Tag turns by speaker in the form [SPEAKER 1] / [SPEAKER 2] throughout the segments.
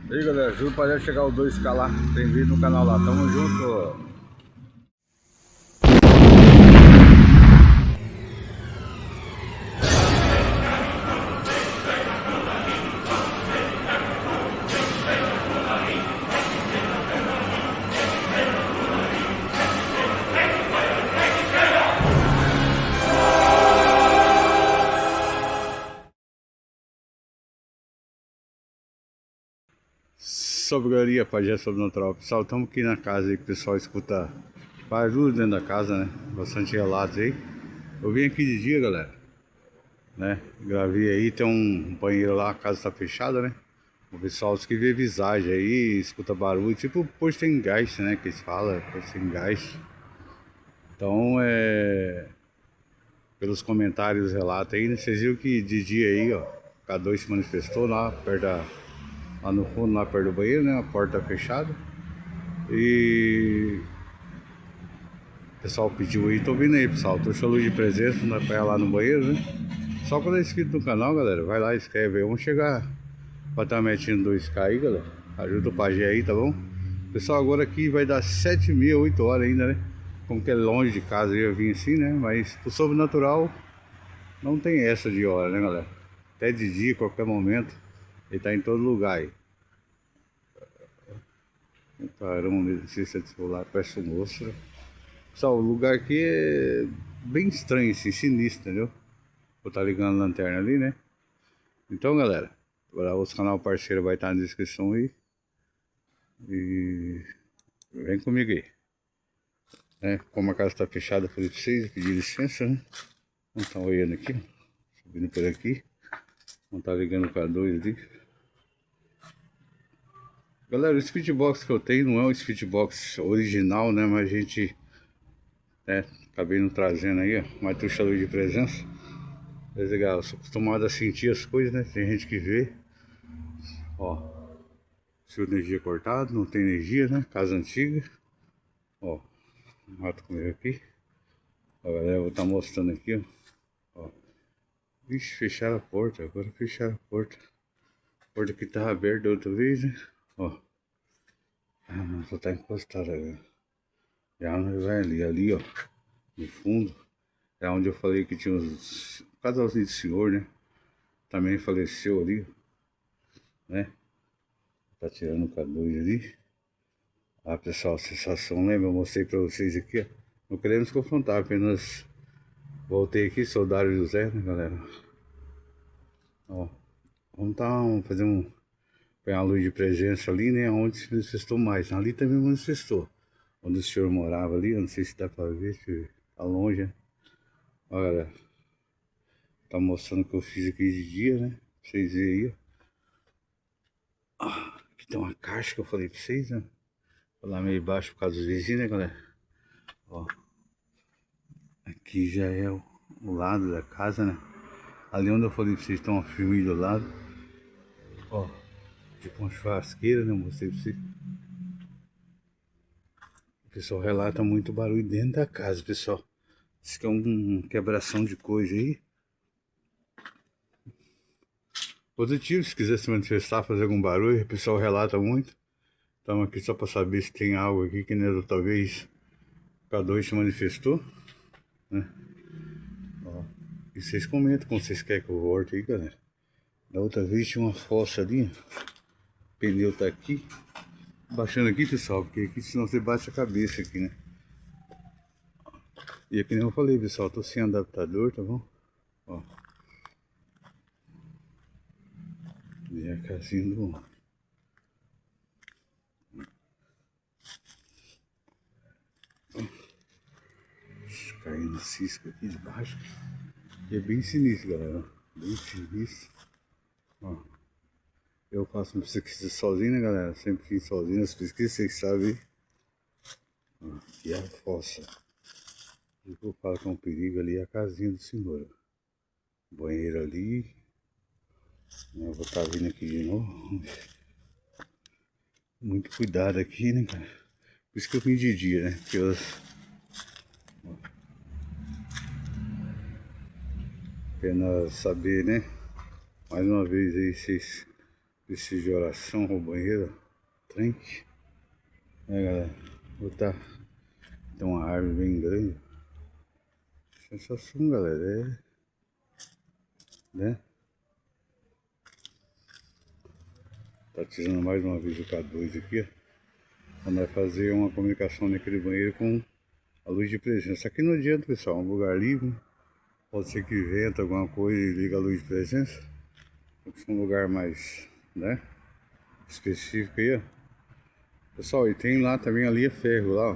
[SPEAKER 1] E aí galera, juro para chegar o 2K lá, tem vídeo no canal lá, tamo junto. Sobraria Pajé Sobrenatural. Pessoal, estamos aqui na casa aí que o pessoal escuta barulho dentro da casa, né? Bastante relatos aí. Eu vim aqui de dia, galera, né? Gravei aí, tem um banheiro lá, a casa tá fechada, né? O pessoal diz que vê visagem aí, escuta barulho, tipo posto em gás, né? Que eles falam, posto em gás. Então, pelos comentários, relatos aí, né? Vocês viram que de dia aí, ó, K2 se manifestou lá perto lá no fundo, lá perto do banheiro, né? A porta fechada. E o pessoal pediu aí, tô vindo aí, pessoal. Tô luz de presença, não dá pra ir lá no banheiro, né? Só quando é inscrito no canal, galera, vai lá, escreve aí. Vamos chegar pra estar metendo 2K aí, galera. Ajuda o pajé aí, tá bom? Pessoal, agora aqui vai dar 7h30, 8 horas ainda, né? Como que é longe de casa, eu vim assim, né? Mas pro sobrenatural não tem essa de hora, né, galera? Até de dia, qualquer momento, ele tá em todo lugar aí. Caramba, um exercício de celular, parece um monstro. Pessoal, o lugar aqui é bem estranho, assim, sinistro, entendeu? Vou estar ligando a lanterna ali, né? Então, galera, agora o canal parceiro vai estar na descrição aí. E vem comigo aí. Né? Como a casa está fechada, eu falei pra vocês, pedir licença, né? Vamos estar olhando aqui, subindo por aqui. Vamos estar ligando o K2 ali. Galera, o speedbox que eu tenho não é um speedbox original, né? Mas a gente, né, acabei não trazendo aí, ó, uma tuxa luz de presença. Mas legal, eu sou acostumado a sentir as coisas, né? Tem gente que vê, ó, fio de energia cortado, não tem energia, né? Casa antiga, ó, mato comigo aqui. Ó, galera, eu vou estar mostrando aqui, ó. Vixe, fecharam a porta, agora fecharam a porta. A porta aqui tava aberta outra vez, né? Ó, só tá encostada agora. Já não vai ali, ó, no fundo, é onde eu falei que tinha uns casalzinho de senhor, né? Também faleceu ali, né? Tá tirando o K2 ali. Ah, pessoal, sensação, lembra? Eu mostrei pra vocês aqui, ó. Não queremos confrontar, apenas voltei aqui, sou Dário José, né, galera? Ó, vamos fazer pegar uma luz de presença ali, né? Onde se manifestou mais. Ali também manifestou. Onde o senhor morava ali, eu não sei se dá pra ver, se tá longe, né? Ó, galera, tá mostrando o que eu fiz aqui de dia, né? Pra vocês verem aí, ó. Aqui tem uma caixa que eu falei pra vocês, né? Vou lá meio baixo por causa dos vizinhos, né, galera? Ó, aqui já é o lado da casa, né? Ali onde eu falei pra vocês, tem uma firme do lado. Ó, tipo uma churrasqueira, né? Eu mostrei pra vocês. O pessoal relata muito barulho dentro da casa, pessoal. Diz que é um quebração de coisa aí. Positivo, se quiser se manifestar, fazer algum barulho, o pessoal relata muito. Estamos aqui só para saber se tem algo aqui que nem outra vez o K2 se manifestou, né? Ó, e vocês comentam como vocês querem que eu volte aí, galera. Da outra vez tinha uma fossa ali, ó. O pneu tá aqui. Baixando aqui, pessoal, porque aqui senão você bate a cabeça aqui, né? E aqui nem eu falei, pessoal, tô sem adaptador, tá bom? Ó. E a casinha do... Caindo cisco aqui de baixo. E é bem sinistro, galera. Bem sinistro. Ó. Eu faço uma pesquisa sozinho, né, galera? Sempre fiz sozinho as pesquisas, vocês sabem. Ó, aqui é a fossa. E eu falo que é um perigo ali, é a casinha do senhor. Banheiro ali. Eu vou estar vindo aqui de novo. Muito cuidado aqui, né, cara? Por isso que eu vim de dia, né? Porque eu... Apenas saber, né? Mais uma vez aí, vocês Preciso de oração o banheiro. Tranque. Galera. Botar. Tem uma árvore bem grande. Sensação, galera. Né? Tá tirando mais uma vez o K2 aqui, ó. Quando vai fazer uma comunicação naquele banheiro com a luz de presença. Aqui não adianta, pessoal, é um lugar livre. Pode ser que venta alguma coisa e liga a luz de presença. Tem que ser um lugar mais, né, específico aí, ó. Pessoal, e tem lá também ali é ferro lá, ó,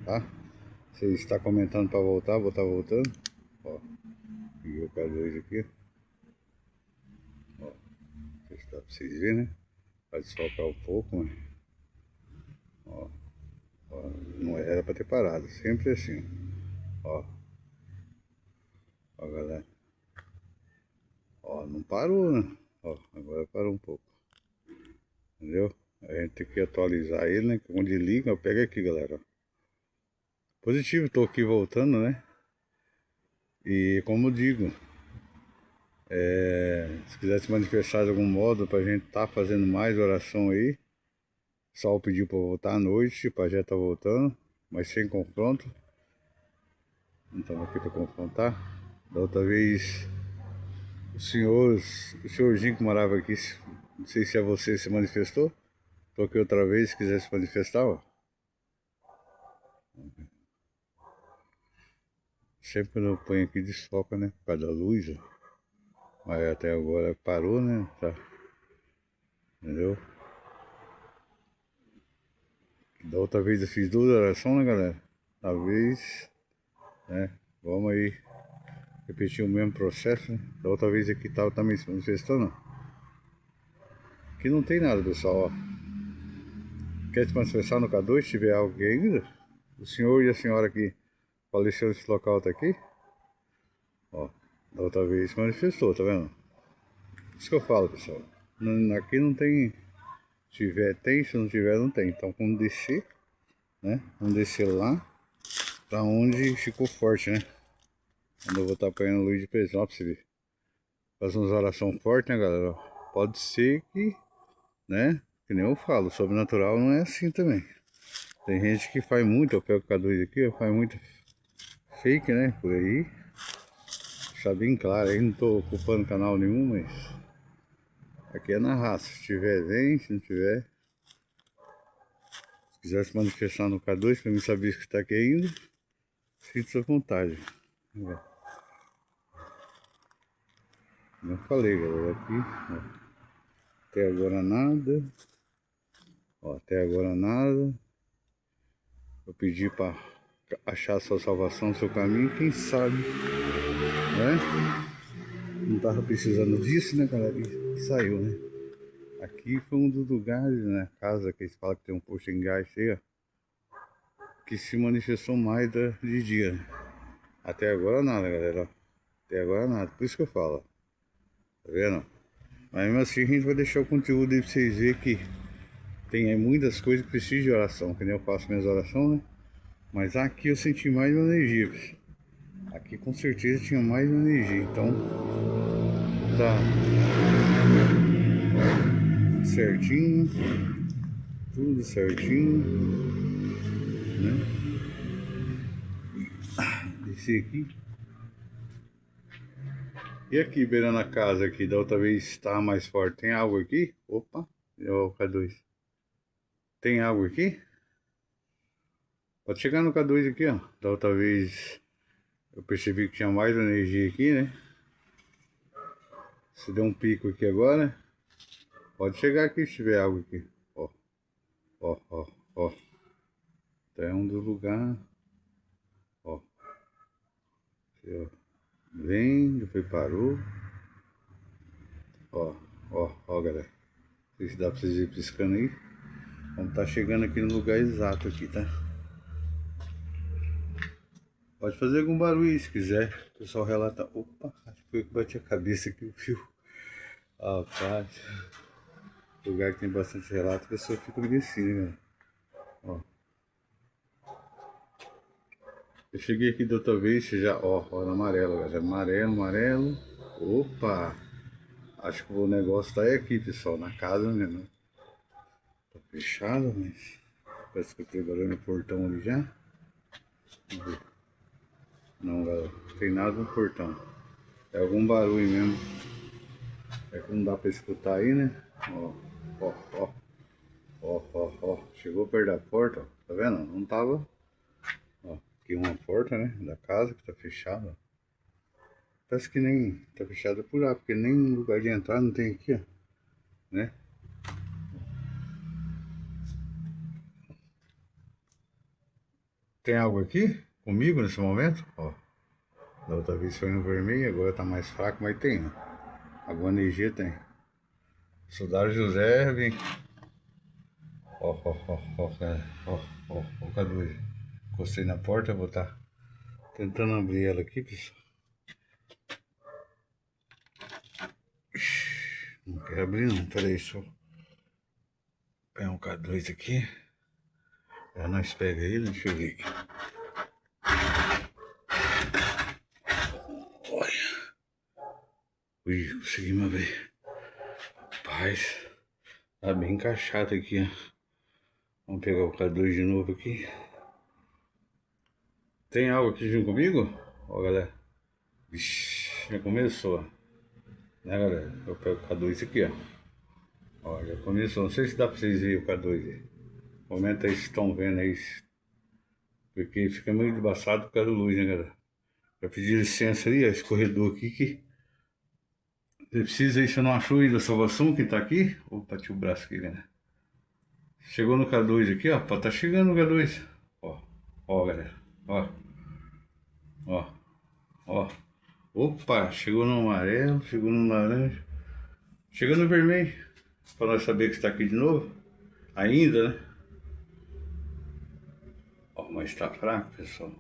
[SPEAKER 1] tá? Você está comentando para voltar, vou estar voltando. Ó, peguei o K2 aqui. Ó, não sei se dá para vocês verem, né? Vai desfocar um pouco, mas... Ó, ó, não era para ter parado, sempre assim. Ó, ó, galera. Ó, não parou, né? Ó, agora parou um pouco. Entendeu? A gente tem que atualizar ele, né? Onde liga, pega aqui, galera. Positivo, tô aqui voltando, né? E como eu digo, se quiser se manifestar de algum modo pra gente tá fazendo mais oração aí, só pediu pra voltar à noite, pra já tá voltando, mas sem confronto. Não estamos aqui pra confrontar. Da outra vez, o senhorzinho que morava aqui, não sei se é você, se manifestou. Tô aqui outra vez, se quiser se manifestar, ó. Sempre quando eu ponho aqui desfoca, né? Por causa da luz, ó. Mas até agora parou, né? Tá. Entendeu? Da outra vez eu fiz 2 orações, né, galera? Da vez, né? Vamos aí repetir o mesmo processo, né? Da outra vez aqui tava também se manifestando. Aqui não tem nada, pessoal, ó. Quer se manifestar no K2 se tiver algo aqui ainda? O senhor e a senhora que faleceu nesse local tá aqui? Ó, da outra vez se manifestou, tá vendo? Isso que eu falo, pessoal. Aqui não tem. Se tiver, tem. Se não tiver, não tem. Então, quando descer, né? Vamos descer lá pra onde ficou forte, né? Quando eu vou estar apanhando luz de presença, ó, pra você ver. Fazer umas orações fortes, né, galera? Pode ser que, né? Que nem eu falo, sobrenatural não é assim também. Tem gente que faz muito, eu pego o K2 aqui, faz muito fake, né? Por aí. Deixar bem claro aí, não tô ocupando canal nenhum, mas aqui é na raça. Se tiver, vem, se não tiver. Se quiser se manifestar no K2 pra mim saber que tá aqui ainda, sinta-se à vontade. Não falei, galera, aqui, ó. Até agora nada. Ó, até agora nada. Eu pedi para achar a sua salvação, seu caminho, quem sabe, né? Não tava precisando disso, né, galera? E saiu, né? Aqui foi um dos lugares, né? Casa que eles falam que tem um posto em gás aí, ó, que se manifestou mais de dia, né? Até agora nada, galera. Até agora nada. Por isso que eu falo, ó. Tá vendo? Mas mesmo assim a gente vai deixar o conteúdo aí pra vocês verem que tem muitas coisas que precisam de oração, que nem eu faço minhas orações, né? Mas aqui eu senti mais energia, pessoal. Aqui com certeza tinha mais energia, então tá certinho, tudo certinho, né? Descer aqui. E aqui, beirando a casa aqui, da outra vez estava mais forte. Tem água aqui? Opa, ó, o K2. Tem água aqui? Pode chegar no K2 aqui, ó. Da outra vez eu percebi que tinha mais energia aqui, né? Se der um pico aqui agora, pode chegar aqui se tiver água aqui. Ó, ó, ó, ó. Então é um dos lugares. Ó. Aqui, ó. Vem, depois parou. Ó, ó, ó, galera. Não sei se dá pra vocês ir piscando aí. Vamos tá chegando aqui no lugar exato aqui, tá? Pode fazer algum barulho aí, se quiser. O pessoal relata. Opa, acho que foi que bati a cabeça aqui o fio. Ah, rapaz. Lugar que tem bastante relato, a pessoa fica meio assim, né, galera? Ó. Eu cheguei aqui da outra vez, já, ó, ó, no amarelo, galera. Amarelo, amarelo. Opa! Acho que o negócio tá aí aqui, pessoal, na casa mesmo. Tá fechado, mas parece que eu tô trabalhando no portão ali já. Vamos ver. Não, galera, não tem nada no portão. É algum barulho mesmo. É que não dá pra escutar aí, né? Ó, ó, ó, ó, ó, ó. Chegou perto da porta, ó. Tá vendo? Não tava. Ó, aqui uma porta, né? Da casa que tá fechada. Parece que nem tá fechada por lá, porque nem lugar de entrar não tem aqui, ó. Né? Tem algo aqui comigo nesse momento? Ó, da outra vez foi no vermelho, agora tá mais fraco, mas tem, ó. Água energia tem. Soldado José, vem. Ó, ó, ó, ó, cara. Ó, ó, ó, cadê? Encostei na porta, vou tá tentando abrir ela aqui, pessoal. Não quero abrir não, peraí, só pegar um K2 aqui. Já nós pega ele, deixa eu ver aqui. Olha. Ui, conseguimos abrir. Rapaz, tá bem encaixado aqui, ó. Vamos pegar o K2 de novo aqui. Tem algo aqui junto comigo? Ó, galera. Vixe, já começou, né, galera? Eu pego o K2 aqui, ó. Ó, já começou. Não sei se dá pra vocês verem o K2 aí. Comenta aí se estão vendo aí. Porque fica meio embaçado por causa da luz, né, galera? Já pedi licença ali, ó, esse corredor aqui que... Você precisa aí, você não achou aí da salvação quem tá aqui? Opa, tinha o braço aqui, né? Chegou no K2 aqui, ó. Tá chegando no K2. Ó, ó, galera. Ó, ó, ó. Opa, chegou no amarelo, chegou no laranja. Chegou no vermelho. Pra nós saber que está aqui de novo. Ainda, né? Ó, mas tá fraco, pessoal.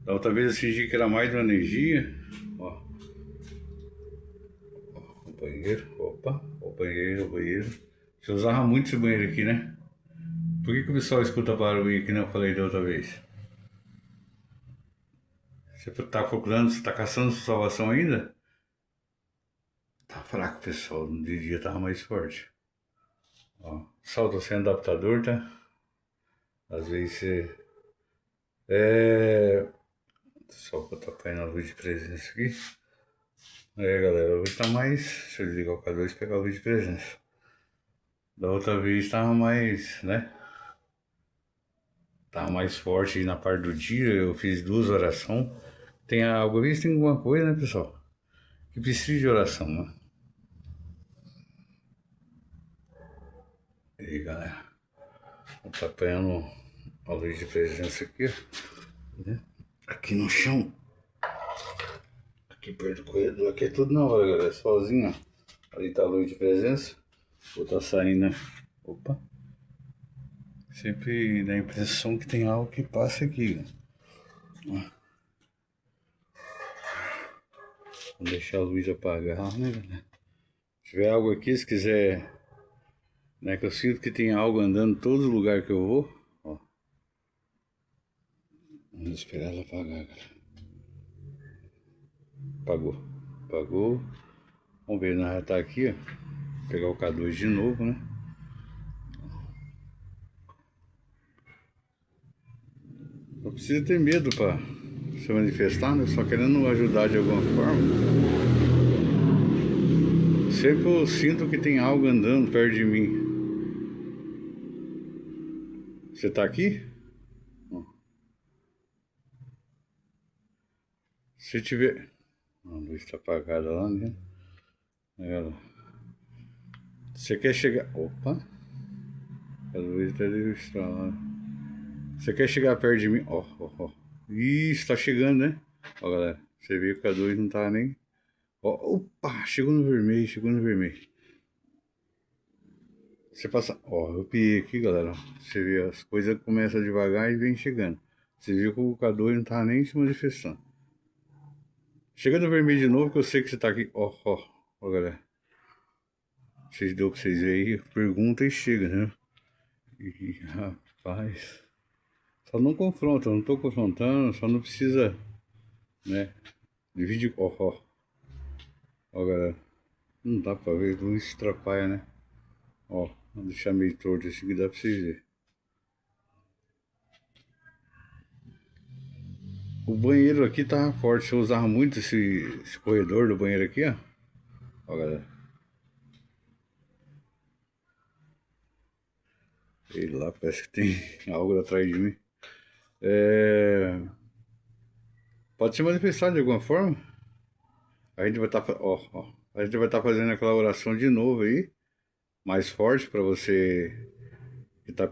[SPEAKER 1] Da outra vez eu senti que era mais de uma energia. Ó, ó, o banheiro. Opa, o banheiro, o banheiro. Você usava muito esse banheiro aqui, né? Por que o pessoal escuta barulho aqui, né? Eu falei da outra vez. Você tá procurando, você tá caçando sua salvação ainda? Tá fraco, pessoal. No dia tava mais forte. Ó, salto sem adaptador, tá? Às vezes você... É... Só que eu tô caindo a luz de presença aqui. É, galera, hoje tá mais... Deixa eu desligar o K2 e pegar a luz de presença. Da outra vez tava mais, né? Tava mais forte na parte do dia. Eu fiz 2 orações. Tem algo ali, tem alguma coisa, né, pessoal? Que precisa de oração, né? E aí, galera. Eu tô apanhando a luz de presença aqui, né? Aqui no chão. Aqui perto do corredor. Aqui é tudo na hora, galera. Sozinho, ó. Ali tá a luz de presença. Vou tá saindo, né? Opa. Sempre dá a impressão que tem algo que passa aqui, né? Vou deixar a luz apagar, né, galera? Se tiver algo aqui, se quiser, né, que eu sinto que tem algo andando em todo lugar que eu vou, ó. Vamos esperar ela apagar, galera. Apagou. Apagou. Vamos ver, nós já tá aqui, ó. Vou pegar o K2 de novo, né? Não precisa ter medo pra se manifestar, né? Só querendo ajudar de alguma forma. Sempre eu sinto que tem algo andando perto de mim. Você tá aqui? Se tiver... A luz tá apagada lá, né? Ela. Você quer chegar... Opa! A luz tá estralando. Você quer chegar perto de mim? Ó, ó, ó. Isso, tá chegando, né? Ó, galera. Você viu que a luz não tá nem... Ó, opa! Chegou no vermelho, chegou no vermelho. Você passa... Ó, eu piei aqui, galera. Você vê, as coisas começam devagar e vem chegando. Você viu que o K2 não tá nem se manifestando. Chega no vermelho de novo que eu sei que você tá aqui. Ó, ó. Ó, galera. Vocês deu pra vocês verem aí. Pergunta e chega, né? Ih, rapaz. Só não confronta, eu não tô confrontando, só não precisa, né? Divide, ó, ó. Ó, galera. Não dá pra ver, luz atrapalha, né? Ó, vou deixar meio torto assim que dá pra vocês verem. O banheiro aqui tá forte, eu usava muito esse corredor do banheiro aqui, ó. Ó, galera. Sei lá, parece que tem algo atrás de mim. É... Pode se manifestar de alguma forma. A gente vai estar, ó, a gente vai estar fazendo aquela oração de novo aí, mais forte para você que tá.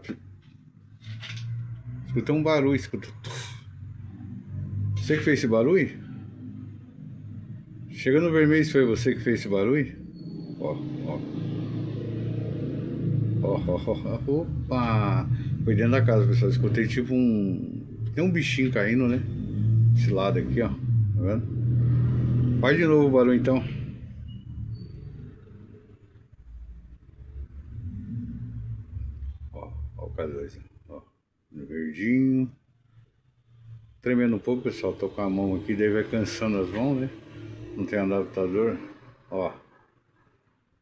[SPEAKER 1] Escuta um barulho, escuta. Você que fez esse barulho? Chega no vermelho, foi você que fez esse barulho? Ó, ó, ó. Opa! Foi dentro da casa, pessoal. Escutei tipo um. Tem um bichinho caindo, né? Esse lado aqui, ó. Tá vendo? Faz de novo o barulho então. Ó o K2, ó. No verdinho. Tremendo um pouco, pessoal. Tô com a mão aqui, daí vai cansando as mãos, né? Não tem adaptador. Ó.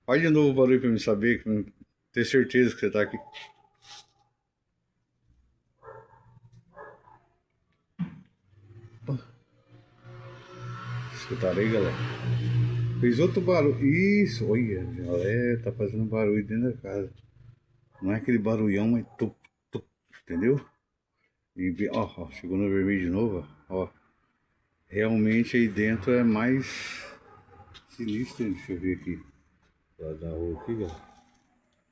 [SPEAKER 1] Faz de novo o barulho pra me saber, pra eu ter certeza que você tá aqui. Escutaram aí, galera? Fez outro barulho. Isso, olha, tá fazendo barulho dentro da casa. Não é aquele barulhão, mas tup, tup, entendeu? E ó, chegou no vermelho de novo, ó. Realmente aí dentro é mais sinistro, deixa eu ver aqui. Pro lado da rua aqui, galera.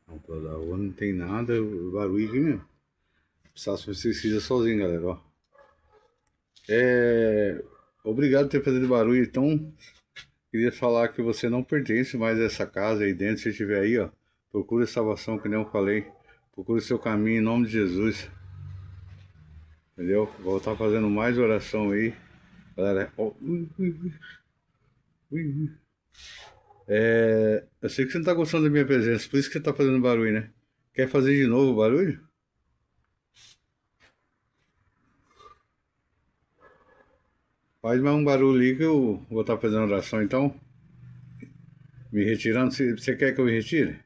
[SPEAKER 1] Não, pro lado da rua não tem nada, o barulho aqui mesmo. Só se você precisa sozinho, galera, ó. Obrigado por ter feito barulho, então queria falar que você não pertence mais a essa casa aí dentro, se estiver aí, ó. Procure salvação, que nem eu falei. Procure o seu caminho em nome de Jesus. Entendeu? Vou estar fazendo mais oração aí. Galera, ó, ui. Eu sei que você não tá gostando da minha presença, por isso que você tá fazendo barulho, né? Quer fazer de novo o barulho? Faz mais um barulho ali que eu vou estar fazendo oração então. Me retirando. Você quer que eu me retire?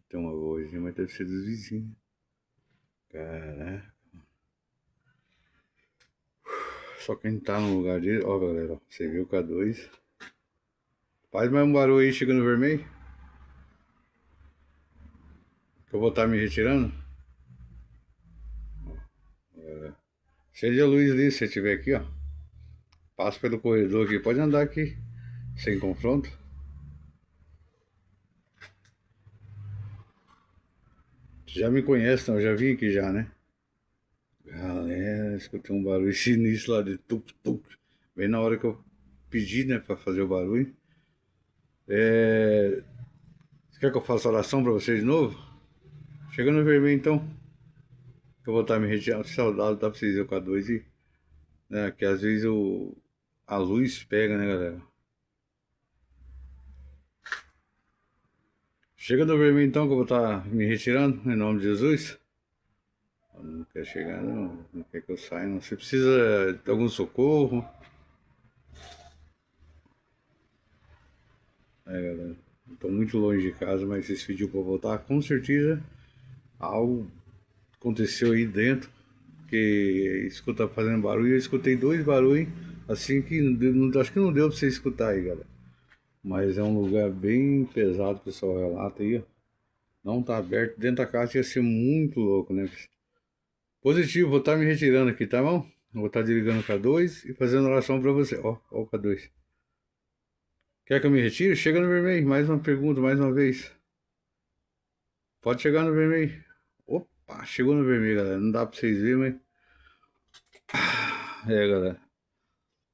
[SPEAKER 1] Tem uma vozinha, mas deve ser dos vizinhos. Caraca. Só quem tá no lugar dele. Ó, galera, ó, você viu o K2. Faz mais um barulho aí chegando vermelho. Que eu vou estar me retirando. Seja a luz ali, se você estiver aqui, ó. Passa pelo corredor aqui. Pode andar aqui. Sem confronto. Você já me conhece, não? Eu já vim aqui já, né? Galera, escutei um barulho sinistro lá de tup-tup. Bem na hora que eu pedi, né, pra fazer o barulho. Você quer que eu faça oração pra vocês de novo? Chega no vermelho então. Eu vou estar me retirando. Saudade, dá pra vocês ver o K2 e. Né, que às vezes a luz pega, né, galera? Chega no vermelho então que eu vou estar me retirando, em nome de Jesus. Não quer chegar, não quer que eu saia, não. Você precisa de algum socorro? Galera. Estou muito longe de casa, mas esse pediu para voltar. Com certeza algo aconteceu aí dentro. Que escuta fazendo barulho. Eu escutei dois barulhos. Assim que acho que não deu para você escutar aí, galera. Mas é um lugar bem pesado, o pessoal relata aí, ó. Não tá aberto. Dentro da casa ia ser muito louco, né? Positivo, vou estar me retirando aqui, tá bom? Vou estar desligando o K2 e fazendo oração para você. Ó o K2. Quer que eu me retire? Chega no vermelho. Mais uma pergunta, mais uma vez. Pode chegar no vermelho. Opa, chegou no vermelho, galera. Não dá pra vocês verem, mas. Galera.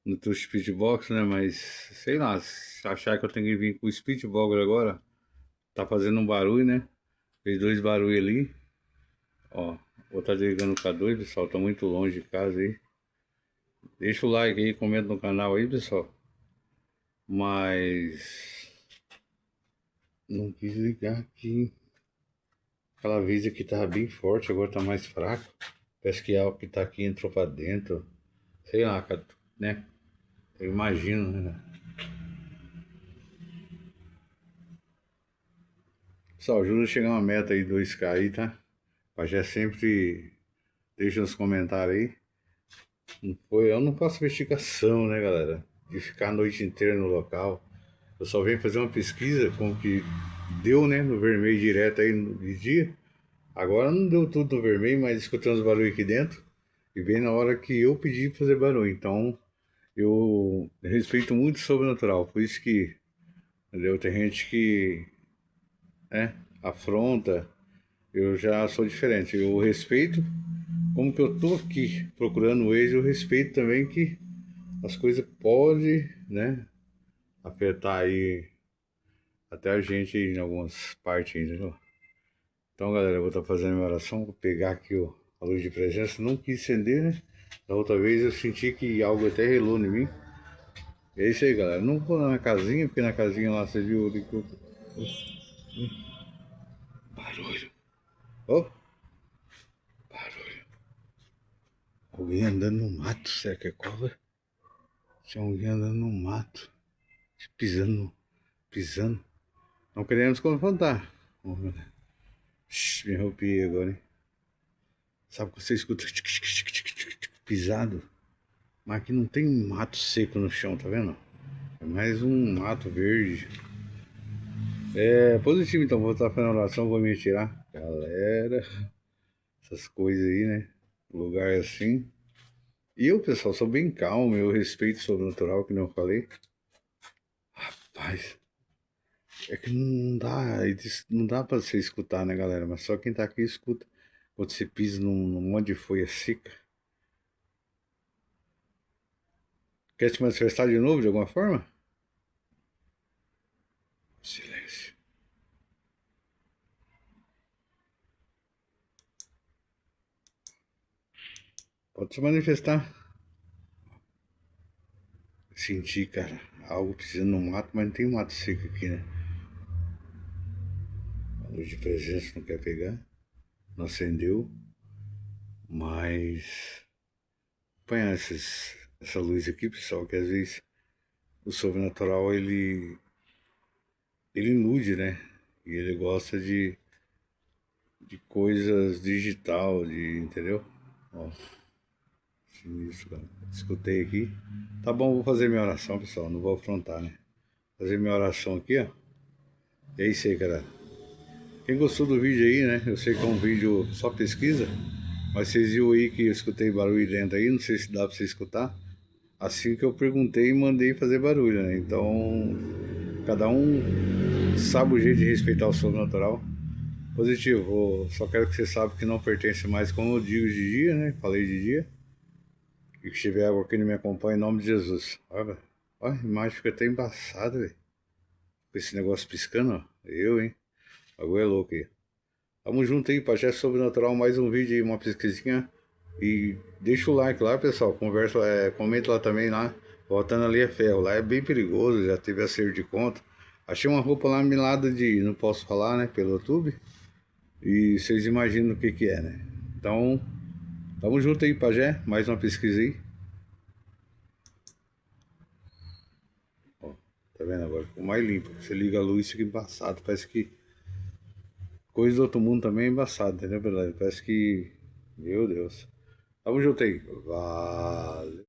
[SPEAKER 1] No teu speedbox, né? Mas sei lá, se achar que eu tenho que vir com o speedbox agora, tá fazendo um barulho, né? Fez dois barulhos ali. Ó, vou estar desligando o K2, pessoal. Tá muito longe de casa aí. Deixa o like aí, comenta no canal aí, pessoal. Mas não quis ligar aqui. Aquela vez aqui tava bem forte, agora tá mais fraco. Parece que algo que tá aqui entrou pra dentro. Sei lá, né? Eu imagino, né? Pessoal, ajuda a chegar uma meta aí, 2K aí, tá? Pajé sempre deixa nos comentários aí. Eu não faço investigação, né, galera? De ficar a noite inteira no local. Eu só venho fazer uma pesquisa como que deu, né, no vermelho direto aí de dia. Agora não deu tudo no vermelho, mas escutando os barulhos aqui dentro. E bem na hora que eu pedi pra fazer barulho. Então, eu respeito muito o sobrenatural. Por isso que, entendeu? Tem gente que, né, afronta. Eu já sou diferente. Eu respeito como que eu tô aqui procurando eles. Eu respeito também que as coisas podem, né, afetar aí até a gente em algumas partes, entendeu? Então, galera, eu vou estar fazendo minha oração. Vou pegar aqui a luz de presença. Não quis acender, né? Da outra vez eu senti que algo até relou em mim. E é isso aí, galera. Não vou na casinha, porque na casinha lá você viu ali que eu... Barulho. Ó, barulho. Alguém andando no mato, será que é cobra? Tinha alguém andando no mato. Pisando, pisando. Não queremos confrontar. Ó, galera. Me arrepiei agora, hein? Sabe que você escuta pisado? Mas aqui não tem mato seco no chão, tá vendo? É mais um mato verde. É positivo, então. Vou estar fazendo oração, vou me tirar. Galera, essas coisas aí, né? Lugar assim. E eu, pessoal, sou bem calmo. Eu respeito o sobrenatural, que não falei. Rapaz, é que não dá pra você escutar, né, galera? Mas só quem tá aqui escuta. Quando você pisa num monte de folha seca. Quer se manifestar de novo, de alguma forma? Silêncio. Pode se manifestar. Senti, cara, algo pisando no mato, mas não tem mato seco aqui, né? A luz de presença não quer pegar, não acendeu, mas apanhar essa luz aqui, pessoal, que às vezes o sobrenatural ele ilude, né? E ele gosta de coisas digital, entendeu? Ó, sinistro, cara. Escutei aqui. Tá bom, vou fazer minha oração, pessoal, não vou afrontar, né? Fazer minha oração aqui, ó. É isso aí, cara. Quem gostou do vídeo aí, né? Eu sei que é um vídeo só pesquisa, mas vocês viram aí que eu escutei barulho dentro aí, não sei se dá pra você escutar. Assim que eu perguntei e mandei fazer barulho, né? Então, cada um sabe o jeito de respeitar o sobrenatural. Positivo, só quero que você saiba que não pertence mais, como eu digo, de dia, né? Falei de dia. E que tiver água aqui, não me acompanha em nome de Jesus. Olha, olha, a imagem fica até embaçada, velho. Com esse negócio piscando, ó. Eu, hein? Agora é louco aí. Tamo junto aí, Pajé Sobrenatural, mais um vídeo aí, uma pesquisinha. E deixa o like lá, pessoal. Conversa, comenta lá também lá. Voltando ali é ferro. Lá é bem perigoso, já teve acerto de conta. Achei uma roupa lá milada de. Não posso falar, né? Pelo YouTube. E vocês imaginam o que que é, né? Então, tamo junto aí, Pajé. Mais uma pesquisa aí. Ó, tá vendo agora? Ficou mais limpo. Você liga a luz, fica embaçado. Parece que. Coisa do outro mundo também é embaçado, entendeu? Parece que. Meu Deus. Tamo junto aí. Valeu.